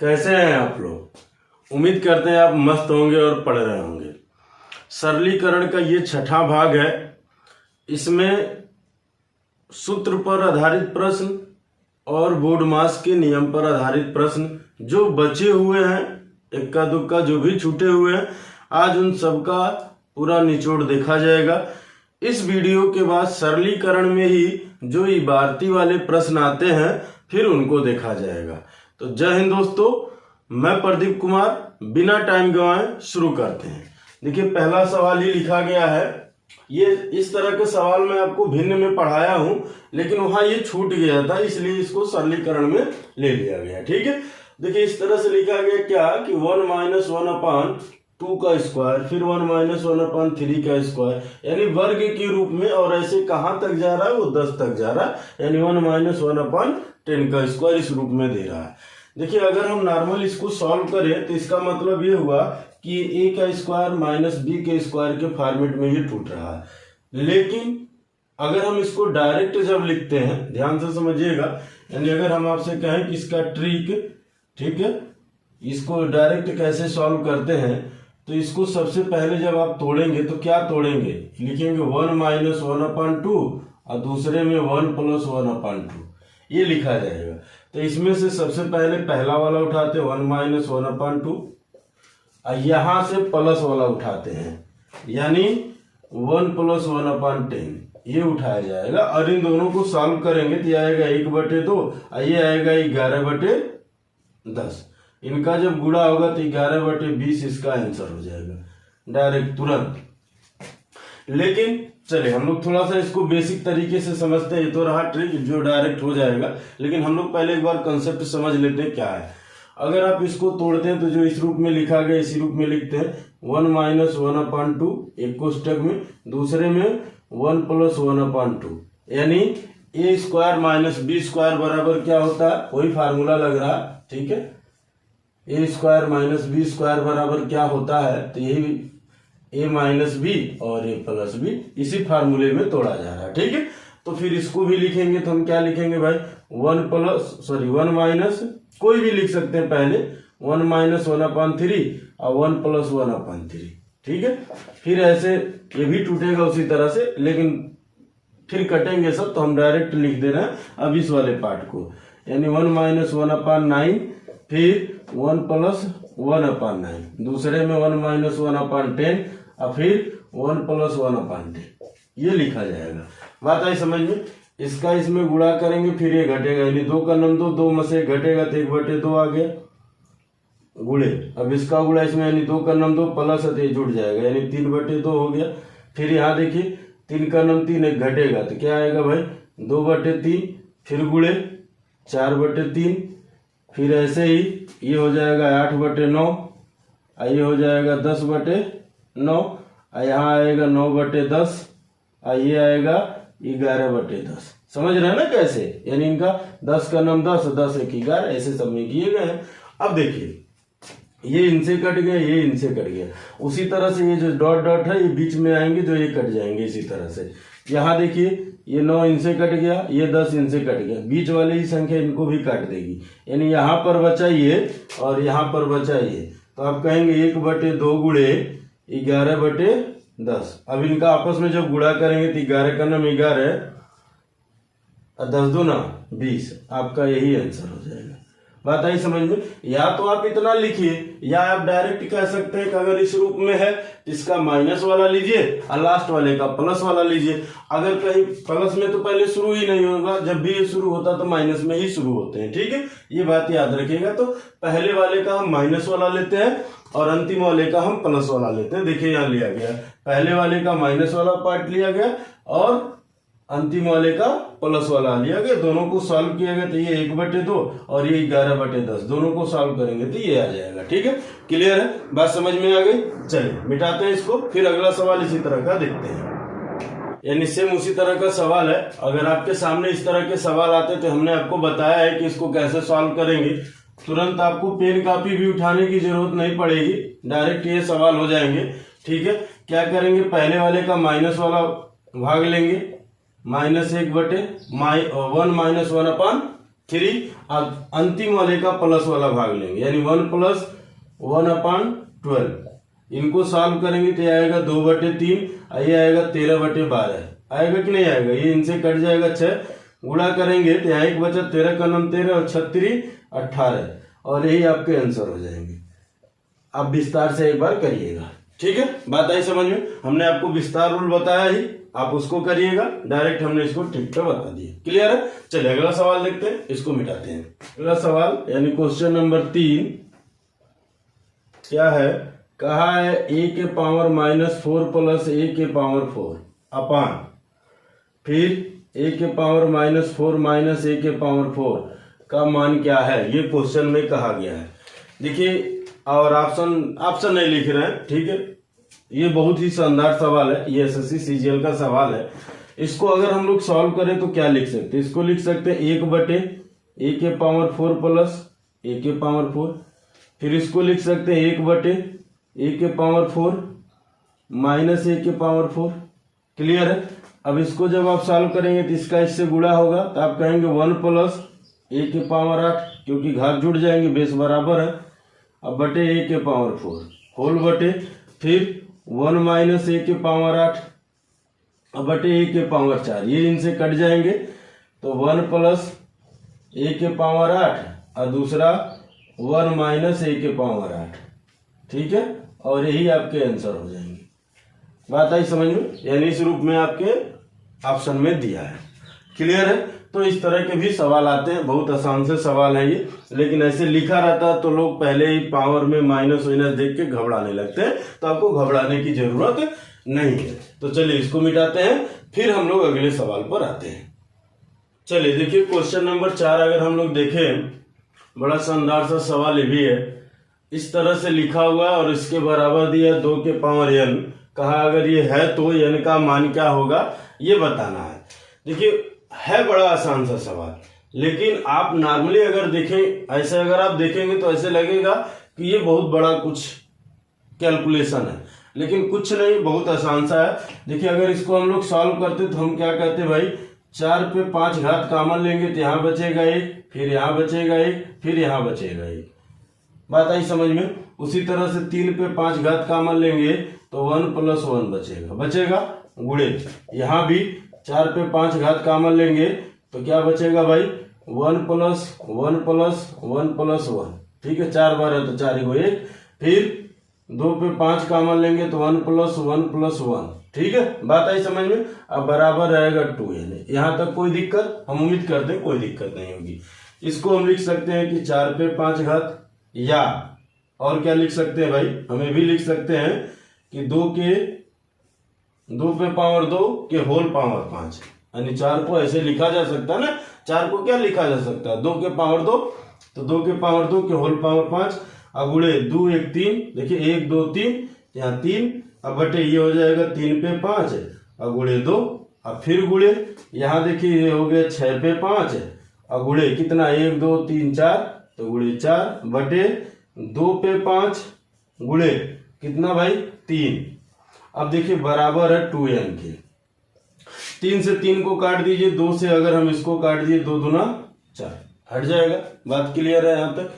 कैसे हैं आप लोग। उम्मीद करते हैं आप मस्त होंगे और पढ़ रहे होंगे। सरलीकरण का ये छठा भाग है। इसमें सूत्र पर आधारित प्रश्न और बोर्ड मास के नियम पर आधारित प्रश्न जो बचे हुए हैं, इक्का दुक्का जो भी छूटे हुए हैं, आज उन सब का पूरा निचोड़ देखा जाएगा। इस वीडियो के बाद सरलीकरण में ही जो इबारती वाले प्रश्न आते हैं फिर उनको देखा जाएगा। तो जय हिंद दोस्तों, मैं प्रदीप कुमार। बिना टाइम गंवाए शुरू करते हैं। देखिए, पहला सवाल ही लिखा गया है। ये इस तरह के सवाल मैं आपको भिन्न में पढ़ाया हूं, लेकिन वहां ये छूट गया था, इसलिए इसको सरलीकरण में ले लिया गया। ठीक है, देखिए इस तरह से लिखा गया क्या कि 1 - 1/2 का स्क्वायर, फिर 1 - 1/3 का स्क्वायर, यानी वर्ग के रूप में। और ऐसे कहां तक जा रहा है, वो 10 तक जा रहा है, यानी 1 - 1/10 का स्क्वायर इस रूप में दे रहा है। देखिए, अगर हम नॉर्मल इसको सॉल्व करें तो इसका मतलब ये हुआ कि a का स्क्वायर माइनस b के स्क्वायर के फॉर्मेट में ये टूट रहा है। लेकिन अगर हम इसको डायरेक्ट जब लिखते हैं, ध्यान से समझिएगा, यानी अगर हम आपसे कहें कि इसका ट्रिक, ठीक है, इसको डायरेक्ट कैसे सॉल्व करते हैं, तो इसको सबसे पहले जब आप तोड़ेंगे तो क्या तोड़ेंगे, लिखेंगे 1 - 1/2 और दूसरे में 1 + 1/2, ये लिखा जाएगा। तो इसमें से सबसे पहले पहला वाला उठाते हैं 1 - 1/2 और यहां से प्लस वाला उठाते हैं, यानी 1 + 1/10 ये उठाया जाएगा। और इन दोनों को सॉल्व करेंगे तो ये आएगा 1/2 और ये आएगा 11/10। इनका जब गुणा होगा तो 11/20 इसका आंसर हो जाएगा डायरेक्ट तुरंत। लेकिन चले हम लोग थोड़ा सा इसको बेसिक तरीके से समझते हैं। ये तो रहा ट्रिक जो डायरेक्ट हो जाएगा, लेकिन हम लोग पहले एक बार कंसेप्ट समझ लेते हैं क्या है। अगर आप इसको तोड़ते हैं तो जो इस रूप में लिखा गया इसी रूप में लिखते हैं 1 - 1/2 एक कोष्टक में, दूसरे में 1 + 1/2, यानी a² - b² बराबर क्या होता है, वही फार्मूला लग रहा है। ठीक है, a² - b² बराबर क्या होता है, तो यही a - b और a + b इसी फार्मूले में तोड़ा जा रहा है। ठीक है, तो फिर इसको भी लिखेंगे तो हम क्या लिखेंगे भाई, 1 कोई भी लिख सकते हैं पहले, 1 - 1/3 और 1 + 1/3। ठीक है, फिर ऐसे ये भी टूटेगा उसी तरह से, लेकिन फिर कटेंगे सब, तो हम डायरेक्ट लिख दे रहे हैं अब इस वाले पार्ट को, यानी 1 - 1/9, फिर 1 + 1/9, दूसरे में 1 - 1/10 और फिर 1 + 1/10, ये लिखा जाएगा। बात आई समझ में। इसका इसमें गुणा करेंगे, फिर ये घटेगा, यानी 2 का नम 2 में से घटेगा तो 1/2 आ गया गुणे। अब इसका गुणा इसमें, यानी 2 का नम 2 प्लस है तो ये जुड़ जाएगा, यानी 3/2 हो गया। फिर यहाँ देखिए 3 का नम 3 एक घटेगा तो क्या आएगा भाई, 2/3, फिर गुणे 4/3, फिर ऐसे ही ये हो जाएगा 8/9, ये हो जाएगा 10/9, यहाँ आएगा 9/10, ये आएगा 11/10। समझ रहे हैं ना कैसे, यानी इनका 10 का नम 10, 10 एक 11, ऐसे सब में किए गए हैं। अब देखिए, ये इनसे कट गया, ये इनसे कट गया, उसी तरह से ये जो डॉट डॉट है ये बीच में आएंगे, जो ये कट जाएंगे इसी तरह से। यहाँ देखिए ये 9 इनसे कट गया, ये 10 इनसे कट गया, बीच वाले ही संख्या इनको भी काट देगी, यानी यहाँ पर बचा ये और यहाँ पर बचा ये। तो आप कहेंगे 1/2 गुणे 11/10। अब इनका आपस में जब गुणा करेंगे तो 11 का नम 11 और 10 दूना 20, आपका यही आंसर हो जाएगा। बात आई समझ में। या तो आप इतना लिखिए, या आप डायरेक्ट कह सकते हैं कि अगर इस रूप में है इसका माइनस वाला लीजिए और लास्ट वाले का प्लस वाला लीजिए। अगर कहीं प्लस में तो पहले शुरू ही नहीं होगा, जब भी ये शुरू होता तो माइनस में ही शुरू होते हैं। ठीक है, ये बात याद रखिएगा। तो पहले वाले का हम माइनस वाला लेते हैं और अंतिम वाले का हम प्लस वाला लेते हैं। देखिए यहाँ लिया गया, पहले वाले का माइनस वाला पार्ट लिया गया और अंतिम वाले का प्लस वाला लिया गया। दोनों को सॉल्व किया गया तो ये 1/2 और ये 11/10, दोनों को सॉल्व करेंगे तो ये आ जाएगा। ठीक है, क्लियर है, बात समझ में आ गई। चलिए मिटाते हैं इसको, फिर अगला सवाल इसी तरह का देखते हैं, यानी सेम उसी तरह का सवाल है। अगर आपके सामने इस तरह के सवाल आते तो हमने आपको बताया है कि इसको कैसे सॉल्व करेंगे। तुरंत आपको पेन कापी भी उठाने की जरूरत नहीं पड़ेगी, डायरेक्ट ये सवाल हो जाएंगे। ठीक है, क्या करेंगे, पहले वाले का माइनस वाला भाग लेंगे, -1/1 - 1/3 3, अंतिम वाले का प्लस वाला भाग लेंगे, यानी 1 + 1/12। इनको सॉल्व करेंगे तो आएगा 2/3, ये आएगा 13/12, आएगा कि नहीं आएगा? ये इनसे कट जाएगा 6, गुणा करेंगे तो यहाँ 1 बचा, 13 का 9 13 और 36 18, और यही आपके आंसर हो जाएंगे। आप विस्तार से एक बार करिएगा, ठीक है? बात आई समझ में? हमने आपको विस्तार रूल बताया ही, आप उसको करिएगा, डायरेक्ट हमने इसको ठीक पे बता दिया। क्लियर है? चलिए अगला सवाल देखते हैं, इसको मिटाते हैं। अगला सवाल यानी क्वेश्चन नंबर 3 क्या है? कहा है a के पावर -4 + a के पावर 4 अपान, फिर a के पावर -4 - a के पावर 4 का मान क्या है, ये क्वेश्चन में कहा गया है। देखिए, और ऑप्शन नहीं लिख रहे हैं, ठीक है? ये बहुत ही शानदार सवाल है, ये एसएससी सीजीएल का सवाल है। इसको अगर हम लोग सॉल्व करें तो क्या लिख सकते हैं? इसको लिख सकते हैं 1/a के पावर 4 + a के पावर 4, फिर इसको लिख सकते हैं 1/a के पावर 4 - a के पावर 4। क्लियर है? अब इसको जब आप सॉल्व करेंगे तो इसका इससे गुणा होगा, तो आप कहेंगे 1 + a के पावर 8, क्योंकि घात जुड़ जाएंगे, बेस बराबर है, अब बटे a के पावर 4 होल बटे, फिर 1 - a के पावर 8 अब बटे a के पावर 4, ये इनसे कट जाएंगे, तो 1 + a के पावर 8 और दूसरा 1 - a के पावर 8, ठीक है? और यही आपके आंसर हो जाएंगे। बात आई समझ में? यानी इस रूप में आपके ऑप्शन में दिया है। क्लियर है? तो इस तरह के भी सवाल आते हैं, बहुत आसान से सवाल है ये, लेकिन ऐसे लिखा रहता है तो लोग पहले ही पावर में माइनस वाइनस देख के घबराने लगते हैं, तो आपको घबराने की जरूरत नहीं है। तो चलिए इसको मिटाते हैं, फिर हम लोग अगले सवाल पर आते हैं। चलिए देखिए क्वेश्चन नंबर 4 अगर हम लोग देखें, बड़ा शानदार सा सवाल ये भी है। इस तरह से लिखा हुआ और इसके बराबर दिया 2 के पावर n, कहा अगर ये है तो n का मान क्या होगा ये बताना है। देखिए है बड़ा आसान सा सवाल, लेकिन आप नॉर्मली अगर देखें, ऐसे अगर आप देखेंगे तो ऐसे लगेगा कि ये बहुत बड़ा कुछ कैलकुलेशन है, लेकिन कुछ नहीं, बहुत आसान सा है। देखिए अगर इसको हम लोग सॉल्व करते तो हम क्या कहते भाई, 4 पे 5 घात कॉमन लेंगे तो यहाँ बचेगा 1, फिर यहाँ बचेगा 1, फिर यहाँ बचेगा 1। बात आई समझ में? उसी तरह से 3 पे 5 घात कॉमन लेंगे तो 1 + 1 बचेगा गुणे, यहाँ भी 4 पे 5 घात कॉमन लेंगे तो क्या बचेगा भाई, 1 + 1 + 1 + 1, ठीक है? 4 बार है तो 4 × 1, फिर 2 पे 5 कॉमन लेंगे तो 1 + 1 + 1, ठीक है? बात आई समझ में? अब बराबर रहेगा 2n। यहाँ तक कोई दिक्कत? हम उम्मीद करते हैं कोई दिक्कत नहीं होगी। इसको हम लिख सकते हैं कि 4 पे 5 घात, या और क्या लिख सकते हैं भाई, हमें भी लिख सकते हैं कि 2 पे पावर 2 के होल पावर 5, यानी 4 को ऐसे लिखा जा सकता है ना। 4 को क्या लिखा जा सकता है, 2 के पावर 2, तो 2 के पावर 2 के होल पावर 5, अब गुणे 2 1 3, देखिए 1 2 3, यहाँ 3, अब बटे ये हो जाएगा 3 पे 5, अब गुणे 2, अब फिर गुणे यहाँ देखिए ये हो गया 6 पे 5, अब गुणे कितना 1 2 3 4, तो गुणे 4 बटे 2 पे 5 गुणे कितना भाई 3। अब देखिए बराबर है 2n के, 3 से 3 को काट दीजिए, 2 से अगर हम इसको काट दिए 2 दूना 4, हट जाएगा। बात क्लियर है यहाँ तक?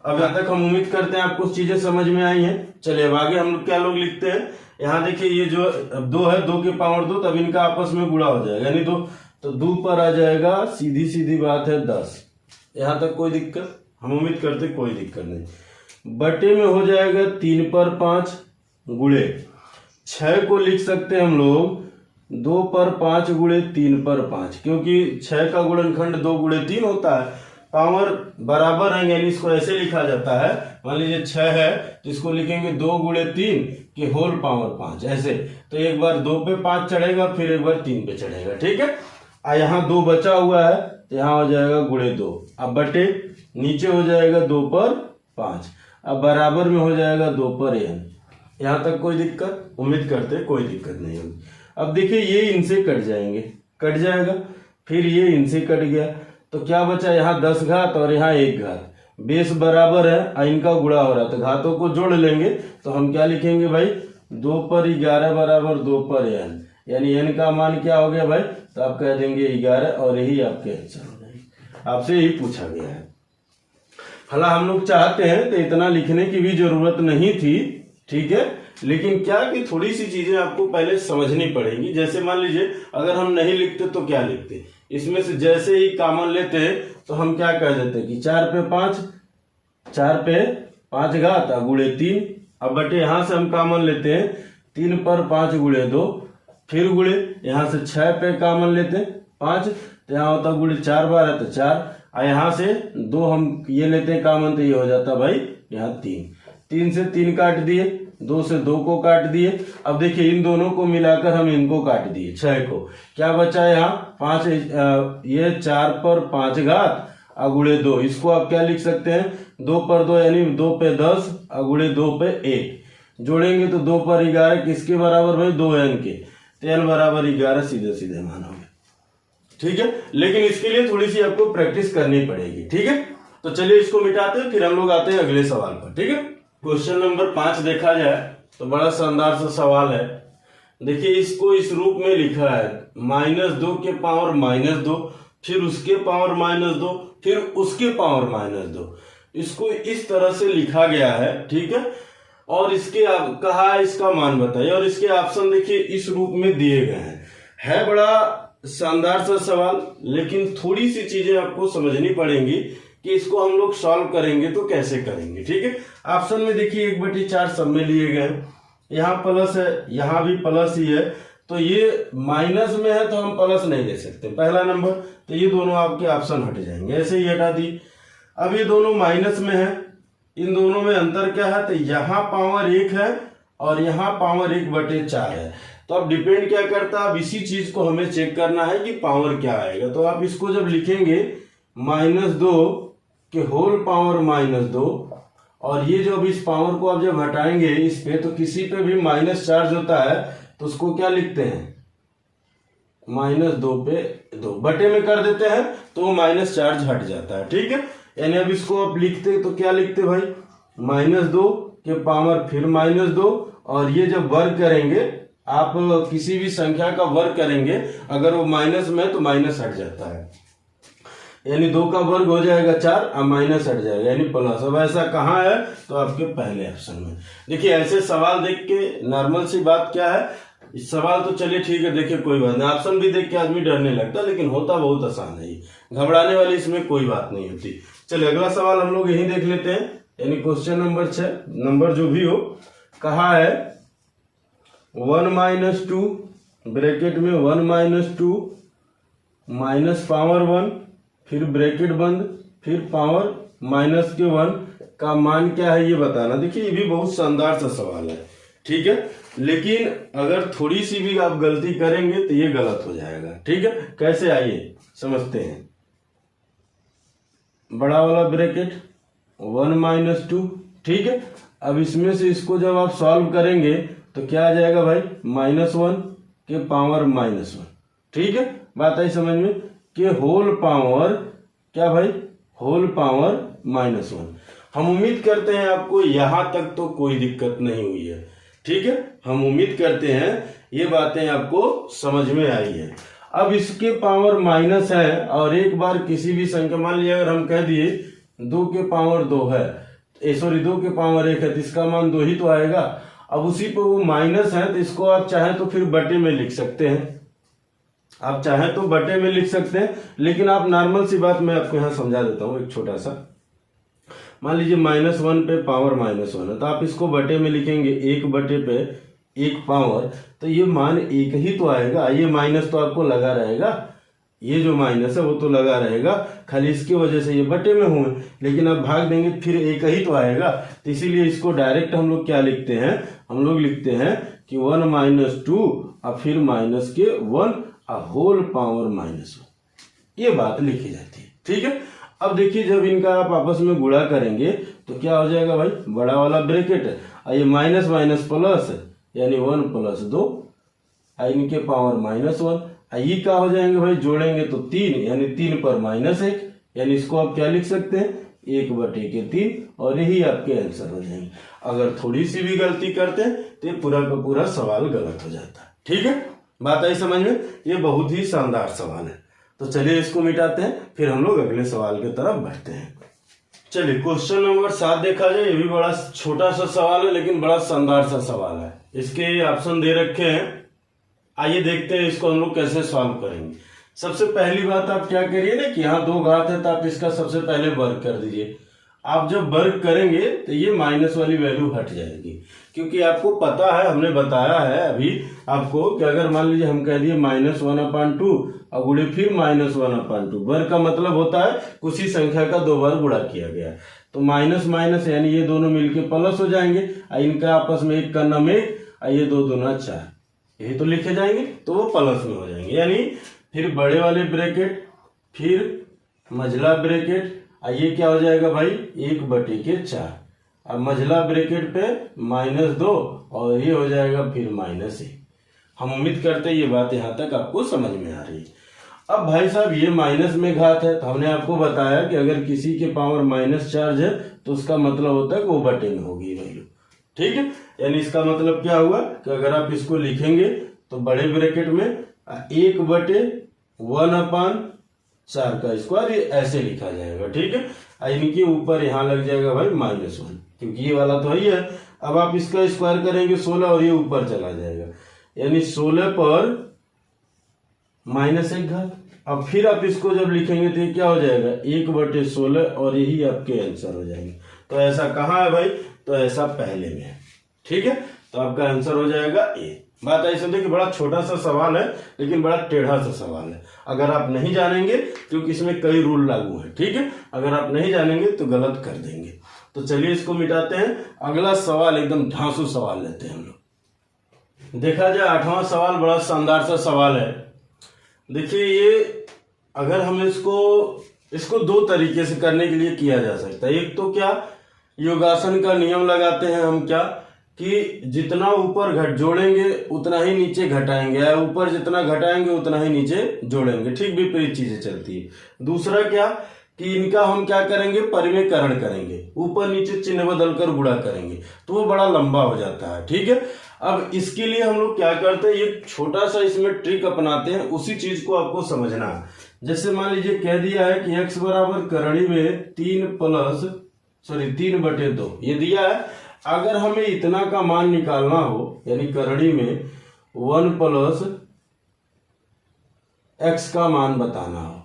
अब यहाँ तक हम उम्मीद करते हैं आपको चीजें समझ में आई हैं। चलिए अब आगे हम लोग क्या लोग लिखते हैं, यहाँ देखिए ये जो 2 है 2 के पावर 2, तब इनका आपस में गुणा हो जाएगा, यानी 2 तो 2 पर आ जाएगा, सीधी सीधी बात है 10। यहाँ तक कोई दिक्कत? हम उम्मीद करते कोई दिक्कत नहीं। बटे में हो जाएगा 3 पर 5 गुणे 6 को लिख सकते हैं हम लोग 2 पर 5 गुणे 3 पर 5, क्योंकि 6 का गुणनखंड 2 गुणे 3 होता है, पावर बराबर है, यानी इसको ऐसे लिखा जाता है। मान लीजिए 6 है तो इसको लिखेंगे 2 गुणे 3 के होल पावर 5, ऐसे। तो एक बार 2 पे 5 चढ़ेगा, फिर एक बार 3 पे चढ़ेगा, ठीक है? यहाँ 2 बचा हुआ है तो यहाँ हो जाएगा गुणे 2, अब बटे नीचे हो जाएगा 2 पर 5, अब बराबर में हो जाएगा 2 पर n। यहाँ तक कोई दिक्कत? उम्मीद करते कोई दिक्कत नहीं होगी। अब देखिए ये इनसे कट जाएंगे, कट जाएगा, फिर ये इनसे कट गया, तो क्या बचा, यहाँ 10 घात और यहाँ 1 घात, बेस बराबर है, इनका गुणा हो रहा है तो घातों को जोड़ लेंगे, तो हम क्या लिखेंगे भाई, 2 पर 11 बराबर 2 पर n, यानी n का मान क्या हो गया भाई, तो आप कह देंगे 11, और यही आपके आंसर हो जाएंगे। आपसे यही पूछा गया है। हालांकि हम लोग चाहते हैं तो इतना लिखने की भी जरूरत नहीं थी, ठीक है, लेकिन क्या कि थोड़ी सी चीजें आपको पहले समझनी पड़ेंगी। जैसे मान लीजिए अगर हम नहीं लिखते तो क्या लिखते, इसमें से जैसे ही कॉमन लेते हैं तो हम क्या कह देते हैं कि 4 पे 5 घात गुणे 3। अब बटे यहाँ से हम कॉमन लेते हैं 3 पर 5 गुणे 2, फिर गुणे यहाँ से 6 पे कॉमन लेते हैं 5, तो यहाँ होता गुणे 4 बार है तो 4, और यहाँ से 2 हम ये लेते हैं कॉमन तो ये हो जाता भाई यहाँ 3 से 3 काट दिए, 2 से 2 को काट दिए। अब देखिए इन दोनों को मिलाकर हम इनको काट दिए 6 को, क्या बचा यहाँ 5, ये 4 पर 5 घात गुणे 2, इसको आप क्या लिख सकते हैं 2 पर 2 यानी 2 पे 10 गुणे 2 पे 1, जोड़ेंगे तो 2 पर 11 किसके बराबर भाई 2n के, तो n बराबर 11 सीधे सीधे मानोगे, ठीक है। लेकिन इसके लिए थोड़ी सी आपको प्रैक्टिस करनी पड़ेगी, ठीक है। तो चलिए इसको मिटाते हैं, फिर हम लोग आते हैं अगले सवाल पर, ठीक है। क्वेश्चन नंबर 5 देखा जाए तो बड़ा शानदार सा सवाल है। देखिए इसको इस रूप में लिखा है -2 के पावर -2, फिर उसके पावर -2, फिर उसके पावर -2, इसको इस तरह से लिखा गया है, ठीक है। और इसके कहा इसका मान बताइए, और इसके ऑप्शन देखिए इस रूप में दिए गए हैं। है बड़ा शानदार सा सवाल, लेकिन थोड़ी सी चीजें आपको समझनी पड़ेंगी कि इसको हम लोग सॉल्व करेंगे तो कैसे करेंगे, ठीक है। ऑप्शन में देखिए 1/4 सब में लिए गए, यहाँ प्लस है, यहाँ भी प्लस ही है, तो ये माइनस में है तो हम प्लस नहीं ले सकते पहला नंबर, तो ये दोनों आपके ऑप्शन हट जाएंगे, ऐसे ही हटा दी। अब ये दोनों माइनस में है, इन दोनों में अंतर क्या है, तो यहाँ पावर 1 है और यहाँ पावर 1/4 है। तो अब डिपेंड क्या करता है, अब इसी चीज को हमें चेक करना है कि पावर क्या आएगा। तो आप इसको जब लिखेंगे -2 के होल पावर -2, और ये जो अब इस पावर को आप जब हटाएंगे इस पे, तो किसी पे भी माइनस चार्ज होता है तो उसको क्या लिखते हैं -2 पे 2 बटे में कर देते हैं तो माइनस चार्ज हट जाता है, ठीक है। यानी अब इसको आप लिखते तो क्या लिखते भाई -2 के पावर फिर -2, और ये जब वर्ग करेंगे आप किसी भी संख्या का वर्ग करेंगे अगर वो माइनस में तो माइनस हट जाता है, यानी 2 का वर्ग हो जाएगा 4 और माइनस हट जाएगा यानी प्लस। अब ऐसा कहाँ है, तो आपके पहले ऑप्शन में। देखिए ऐसे सवाल देख के नॉर्मल सी बात क्या है, इस सवाल तो चलिए ठीक है, देखिए कोई बात नहीं, ऑप्शन भी देख के आदमी डरने लगता, लेकिन होता बहुत आसान है, घबराने वाली इसमें कोई बात नहीं होती। चलिए अगला सवाल हम लोग यही देख लेते हैं, यानी क्वेश्चन नंबर 6, नंबर जो भी हो, कहा है 1 - 2 ब्रैकेट में 1 - 2 माइनस पावर 1, फिर ब्रैकेट बंद, फिर पावर -1 का मान क्या है ये बताना। देखिए ये भी बहुत शानदार सा सवाल है, ठीक है, लेकिन अगर थोड़ी सी भी आप गलती करेंगे तो ये गलत हो जाएगा, ठीक है। कैसे आइए समझते हैं। बड़ा वाला ब्रैकेट 1 - 2, ठीक है। अब इसमें से इसको जब आप सॉल्व करेंगे तो क्या आ जाएगा भाई -1 के पावर -1, ठीक है। बात आई समझ में, कि होल पावर क्या भाई होल पावर -1। हम उम्मीद करते हैं आपको यहां तक तो कोई दिक्कत नहीं हुई है, ठीक है। हम उम्मीद करते हैं ये बातें आपको समझ में आई है। अब इसके पावर माइनस है और एक बार किसी भी संख्या, मान लिया अगर हम कह दिए 2 के पावर 2 है, 2 के पावर 1 है, तो इसका मान 2 ही तो आएगा। अब उसी पे वो माइनस है तो इसको आप चाहें तो फिर बटे में लिख सकते हैं, आप चाहें तो बटे में लिख सकते हैं, लेकिन आप नॉर्मल सी बात मैं आपको यहाँ समझा देता हूँ एक छोटा सा। मान लीजिए -1 पे पावर -1 है, तो आप इसको बटे में लिखेंगे 1 बटे पे 1 पावर, तो ये मान 1 ही तो आएगा। ये माइनस तो आपको लगा रहेगा, ये जो माइनस है वो तो लगा रहेगा, खाली इसकी वजह से ये बटे में हुए, लेकिन अब भाग देंगे फिर 1 ही तो आएगा। तो इसीलिए इसको डायरेक्ट हम लोग क्या लिखते हैं, हम लोग लिखते हैं कि 1 - 2 और फिर माइनस के 1 होल पावर -1, ये बात लिखी जाती है, ठीक है। अब देखिए जब इनका आप आपस में गुणा करेंगे तो क्या हो जाएगा भाई, बड़ा वाला ब्रैकेट है, ये माइनस माइनस प्लस यानी 1 + 2, इनके पावर -1, ये क्या हो जाएंगे भाई, जोड़ेंगे तो 3 यानी 3 पर -1, यानी इसको आप क्या लिख सकते हैं 1/3, और यही आपके आंसर हो जाएंगे। अगर थोड़ी सी भी गलती करते हैं तो ये पूरा का पूरा सवाल गलत हो जाता है, ठीक है। बात आई समझ में, ये बहुत ही शानदार सवाल है। तो चलिए इसको मिटाते हैं, फिर हम लोग अगले सवाल की तरफ बढ़ते हैं। चलिए क्वेश्चन नंबर 7 देखा जाए। ये भी बड़ा छोटा सा सवाल है लेकिन बड़ा शानदार सा सवाल है। इसके ऑप्शन दे रखे हैं, आइए देखते हैं इसको हम लोग कैसे सॉल्व करेंगे। सबसे पहली बात आप क्या करिए ना कि यहाँ 2 घात है तो आप इसका सबसे पहले वर्ग कर दीजिए। आप जब वर्ग करेंगे तो ये माइनस वाली वैल्यू हट जाएगी, क्योंकि आपको पता है, हमने बताया है अभी आपको कि अगर मान लीजिए हम कह दिए -1/2 और गुणे फिर -1/2, वर्ग का मतलब होता है उसी संख्या का 2 बार गुणा किया गया। तो माइनस माइनस यानी ये दोनों मिलके प्लस हो जाएंगे, इनका आपस में 1 का नम 1, ये 2 दूना 4, यही तो लिखे जाएंगे, तो वो प्लस में हो जाएंगे। यानी फिर बड़े वाले ब्रैकेट, फिर मझला ब्रैकेट, ये क्या हो जाएगा भाई 1/4। अब मझला ब्रैकेट पे -2 और ये हो जाएगा फिर -1। हम उम्मीद करते हैं ये बात यहाँ तक आपको समझ में आ रही है। अब भाई साहब ये माइनस में घात है, तो हमने आपको बताया कि अगर किसी के पावर माइनस चार्ज है तो उसका मतलब होता है कि वो बटे में होगी वैल्यू। ठीक है, यानी इसका मतलब क्या हुआ कि अगर आप इसको लिखेंगे तो बड़े ब्रैकेट में 1/1/4 का स्क्वायर, ये ऐसे लिखा जाएगा। ठीक है, इनके ऊपर यहाँ लग जाएगा भाई -1, क्योंकि ये वाला तो ही है। अब आप इसका स्क्वायर करेंगे 16 और ये ऊपर चला जाएगा, यानी 16 पर -1 घात। अब फिर आप इसको जब लिखेंगे तो ये क्या हो जाएगा 1/16 और यही आपके आंसर हो जाएंगे। तो ऐसा कहाँ है भाई, तो ऐसा पहले में है। ठीक है, तो आपका आंसर हो जाएगा ए। बात ऐसे देखिए, बड़ा छोटा सा सवाल है लेकिन बड़ा टेढ़ा सा सवाल है। अगर आप नहीं जानेंगे, क्योंकि इसमें कई रूल लागू है, ठीक है, अगर आप नहीं जानेंगे तो गलत कर देंगे। तो चलिए इसको मिटाते हैं। अगला सवाल एकदम धांसू सवाल लेते हैं हम लोग। देखा जाए 8वां सवाल बड़ा शानदार सा सवाल है। देखिए ये अगर हम इसको 2 तरीके से करने के लिए किया जा सकता है। एक तो क्या, योगासन का नियम लगाते हैं हम, क्या कि जितना ऊपर जोड़ेंगे उतना ही नीचे घटाएंगे, या ऊपर जितना घटाएंगे उतना ही नीचे जोड़ेंगे, ठीक विपरीत चीजें चलती है। दूसरा क्या कि इनका हम क्या करेंगे, परिमेयकरण करेंगे, ऊपर नीचे चिन्ह बदलकर गुणा करेंगे, तो वो बड़ा लंबा हो जाता है। ठीक है, अब इसके लिए हम लोग क्या करते हैं, एक छोटा सा इसमें ट्रिक अपनाते हैं, उसी चीज को आपको समझना है। जैसे मान लीजिए कह दिया है कि x बराबर करणी में 3/2 ये दिया है। अगर हमें इतना का मान निकालना हो, यानी करणी में 1 + x का मान बताना हो,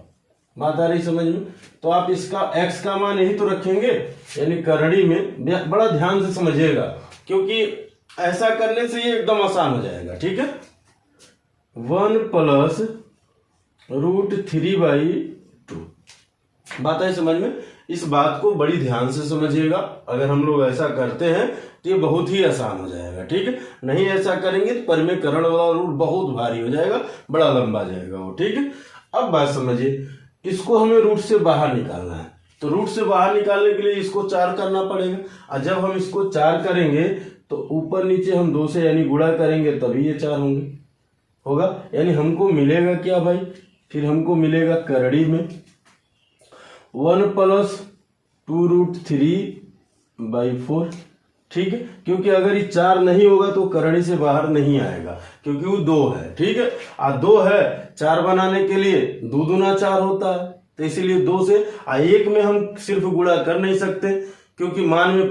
बात आ रही समझ में, तो आप इसका x का मान यही तो रखेंगे, यानी करणी में। बड़ा ध्यान से समझिएगा, क्योंकि ऐसा करने से ये एकदम आसान हो जाएगा। ठीक है, 1 + √3/2, बात है समझ में। इस बात को बड़ी ध्यान से समझिएगा। अगर हम लोग ऐसा करते हैं तो ये बहुत ही आसान हो जाएगा। ठीक है, नहीं ऐसा करेंगे तो परिमेयकरण वाला रूल बहुत भारी हो जाएगा, बड़ा लंबा जाएगा वो। ठीक है, अब बात समझिए, इसको हमें रूट से बाहर निकालना है, तो रूट से बाहर निकालने के लिए इसको 4 करना पड़ेगा। और जब हम इसको 4 करेंगे तो ऊपर नीचे हम 2 से यानी गुणा करेंगे तभी ये 4 होगा। यानी हमको मिलेगा क्या भाई, फिर हमको मिलेगा करणी में 1 + 2√3/4। ठीक है, क्योंकि अगर ये 4 नहीं होगा तो करणी से बाहर नहीं आएगा, क्योंकि वो 2 है। ठीक है, 2 है, 4 बनाने के लिए 2 दूना 4 होता है, तो इसीलिए 2 से 1 में हम सिर्फ गुणा कर नहीं सकते, क्योंकि मान में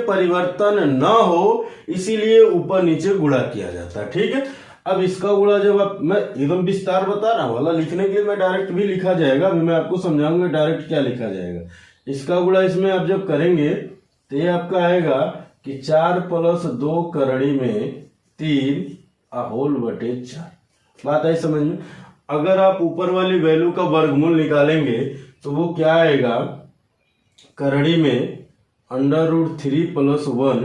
परिवर्तन न हो, इसीलिए ऊपर नीचे गुणा किया जाता है। ठीक है, अब इसका गुणा जब मैं एकदम विस्तार बता रहा हूं, वाला लिखने के लिए मैं डायरेक्ट भी लिखा जाएगा, अभी मैं आपको समझाऊंगा डायरेक्ट क्या लिखा जाएगा। इसका गुणा इसमें आप जब करेंगे तो ये आपका आएगा कि 4 + 2 करणी में 3/4। बात आई समझ में। अगर आप ऊपर वाली वैल्यू का वर्गमूल निकालेंगे तो वो क्या आएगा, करणी में √3 + 1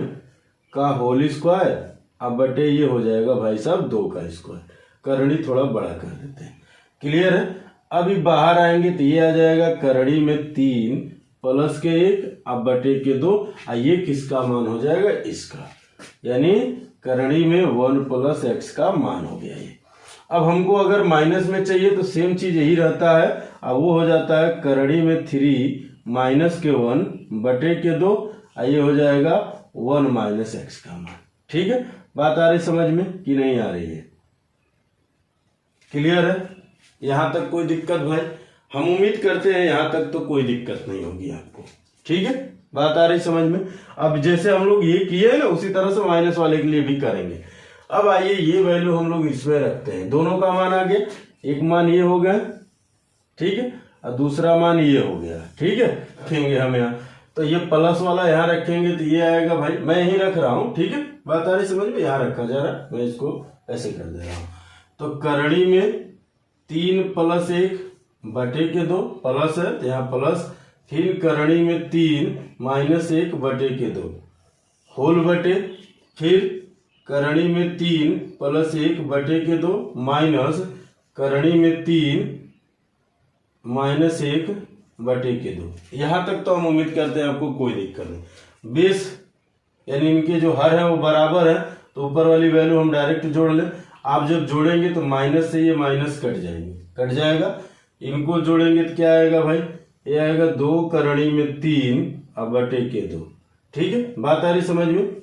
का होल स्क्वायर, अब बटे ये हो जाएगा भाई साहब 2 का स्क्वायर। करणी थोड़ा बड़ा कर देते हैं, क्लियर है। अभी बाहर आएंगे तो ये आ जाएगा करणी में 3 + 1 अब बटे के 2, ये किसका मान हो जाएगा, इसका, यानी करणी में 1 + x का मान हो गया ये। अब हमको अगर माइनस में चाहिए तो सेम चीज यही रहता है, अब वो हो जाता है करणी में 3 - 1 बटे के 2, ये हो जाएगा 1 - x का मान। ठीक है, बात आ रही समझ में कि नहीं आ रही है, क्लियर है। यहाँ तक कोई दिक्कत भाई? हम उम्मीद करते हैं यहाँ तक तो कोई दिक्कत नहीं होगी आपको। ठीक है, बात आ रही समझ में? अब जैसे हम लोग ये किए हैं ना, उसी तरह से माइनस वाले के लिए भी करेंगे। अब आइए ये वैल्यू हम लोग इसमें रखते हैं, दोनों का मान आ गया, एक मान ये हो गया, ठीक है, और दूसरा मान ये हो गया। ठीक है, रखेंगे हम यहाँ, तो ये प्लस वाला यहाँ रखेंगे तो ये आएगा भाई, मैं यहीं रख रहा हूँ। ठीक है, बात आ रही समझ में? यहाँ रखा जा रहा, मैं इसको ऐसे कर दे रहा हूँ। तो करणी में 3 + 1 बटे के 2 प्लस है, तो यहाँ प्लस, फिर करणी में 3 - 1 बटे के 2 होल बटे, फिर करणी में 3 + 1 बटे के 2 माइनस करणी में 3 - 1 बटे के 2। यहाँ तक तो हम उम्मीद करते हैं आपको कोई दिक्कत नहीं। बेस यानी इनके जो हर है वो बराबर है, तो ऊपर वाली वैल्यू हम डायरेक्ट जोड़ लें। आप जब जोड़ेंगे तो माइनस से ये माइनस कट जाएंगे, कट जाएगा। इनको जोड़ेंगे तो क्या आएगा भाई? ये आएगा 2 करणी में 3 बटे के 2। ठीक है, बात आ रही समझ में?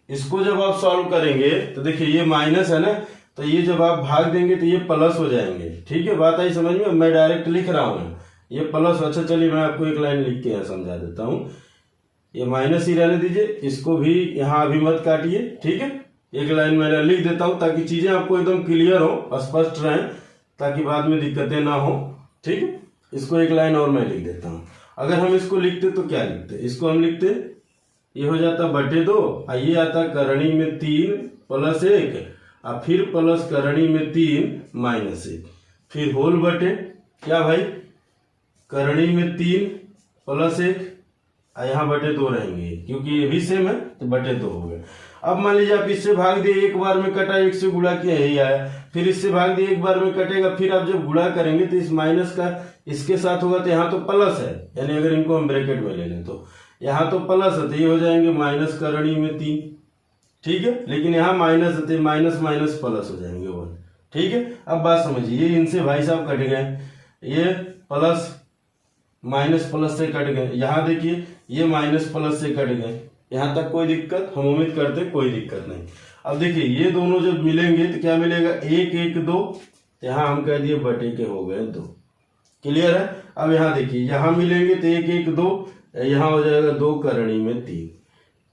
इसको जब आप सॉल्व करेंगे तो देखिए ये माइनस है ना, तो ये जब आप भाग देंगे तो ये प्लस हो जाएंगे। ठीक है, बात आई समझ में? मैं डायरेक्ट लिख रहा हूँ ये प्लस। अच्छा चलिए मैं आपको एक लाइन लिख के यहाँ समझा देता हूँ। ये माइनस ही रहने दीजिए, इसको भी यहाँ अभी मत काटिए। ठीक है, एक लाइन मैंने लिख देता हूँ ताकि चीजें आपको एकदम क्लियर हो, स्पष्ट रहें, ताकि बाद में दिक्कतें ना हो। ठीक है, इसको एक लाइन और मैं लिख देता हूँ। अगर हम इसको लिखते तो क्या लिखते? इसको हम लिखते, ये हो जाता बटे 2, ये आता करणी में 3 + 1 और फिर प्लस करणी में 3 - 1, फिर होल बटे क्या भाई? करणी में 3 + 1 यहाँ बटे 2 रहेंगे, क्योंकि ये भी सेम है तो बटे 2 हो गए। अब मान लीजिए आप इससे भाग दिए, एक बार में कटा, एक से गुणा किया, यही आया। फिर इससे भाग दिए, एक बार में कटेगा, फिर आप जब गुणा करेंगे तो इस माइनस का इसके साथ होगा, तो यहाँ तो प्लस है, यानी अगर इनको हम ब्रैकेट में ले लें तो यहाँ तो प्लस है, तो ये हो जाएंगे माइनस करणी में 3। ठीक है, लेकिन यहाँ माइनस है, माइनस माइनस प्लस हो जाएंगे 1। ठीक है, अब बात समझिए, ये इनसे भाई साहब कट गए, ये प्लस माइनस प्लस से कट गए, यहाँ देखिए ये माइनस प्लस से कट गए। यहाँ तक कोई दिक्कत? हम उम्मीद करते कोई दिक्कत नहीं। अब देखिए ये दोनों जब मिलेंगे तो क्या मिलेगा? 1 1 2, यहाँ हम कह दिए बटे के हो गए 2। क्लियर है? अब यहाँ देखिए, यहाँ मिलेंगे तो 1 1 2, यहाँ हो जाएगा 2 करणी में 3,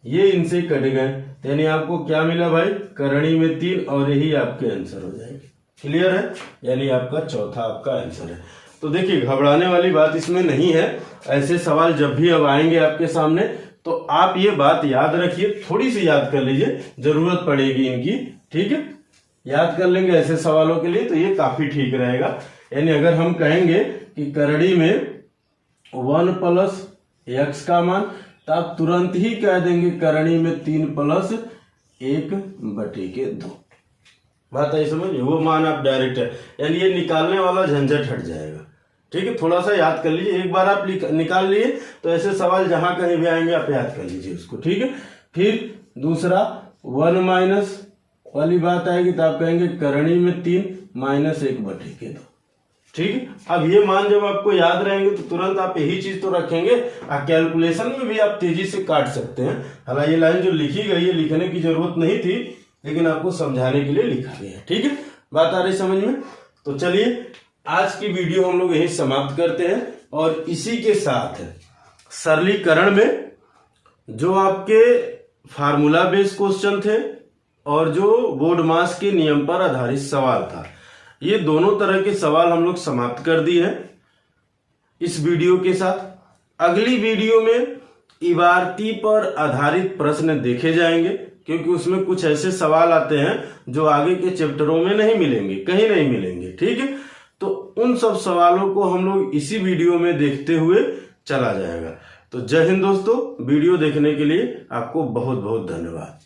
ये इनसे कट गए, यानी आपको क्या मिला भाई? करणी में 3, और यही आपके आंसर हो जाएंगे। क्लियर है? यानी आपका चौथा आपका आंसर है। तो देखिए घबराने वाली बात इसमें नहीं है। ऐसे सवाल जब भी अब आएंगे आपके सामने तो आप ये बात याद रखिए, थोड़ी सी याद कर लीजिए, जरूरत पड़ेगी इनकी। ठीक है, याद कर लेंगे ऐसे सवालों के लिए तो ये काफी ठीक रहेगा। यानी अगर हम कहेंगे कि करणी में 1 + x का मान, तो आप तुरंत ही कह देंगे करणी में 3 + 1 बटे के 2। बात आई समझ? वो मान आप डायरेक्ट है, यानी ये निकालने वाला झंझट हट जाएगा। ठीक है, थोड़ा सा याद कर लीजिए, एक बार आप निकाल लिए तो ऐसे सवाल जहां कहीं भी आएंगे आप याद कर लीजिए उसको। ठीक है, फिर दूसरा 1 माइनस वाली बात आएगी तो आप कहेंगे करणी में 3 - 1 बटे के 2। ठीक है, अब ये मान जब आपको याद रहेंगे तो तुरंत आप यही चीज तो रखेंगे, कैलकुलेशन में भी आप तेजी से काट सकते हैं। हालांकि ये लाइन जो लिखी गई है लिखने की जरूरत नहीं थी, लेकिन आपको समझाने के लिए लिखा गया है। ठीक है, बात आ रही समझ में? तो चलिए आज की वीडियो हम लोग यही समाप्त करते हैं, और इसी के साथ सरलीकरण में जो आपके फार्मूला बेस्ड क्वेश्चन थे और जो बोर्ड मास के नियम पर आधारित सवाल था, ये दोनों तरह के सवाल हम लोग समाप्त कर दिए हैं इस वीडियो के साथ। अगली वीडियो में इबारती पर आधारित प्रश्न देखे जाएंगे, क्योंकि उसमें कुछ ऐसे सवाल आते हैं जो आगे के चैप्टरों में नहीं मिलेंगे, कहीं नहीं मिलेंगे। ठीक है, तो उन सब सवालों को हम लोग इसी वीडियो में देखते हुए चला जाएगा। तो जय हिंद दोस्तों, वीडियो देखने के लिए आपको बहुत बहुत धन्यवाद।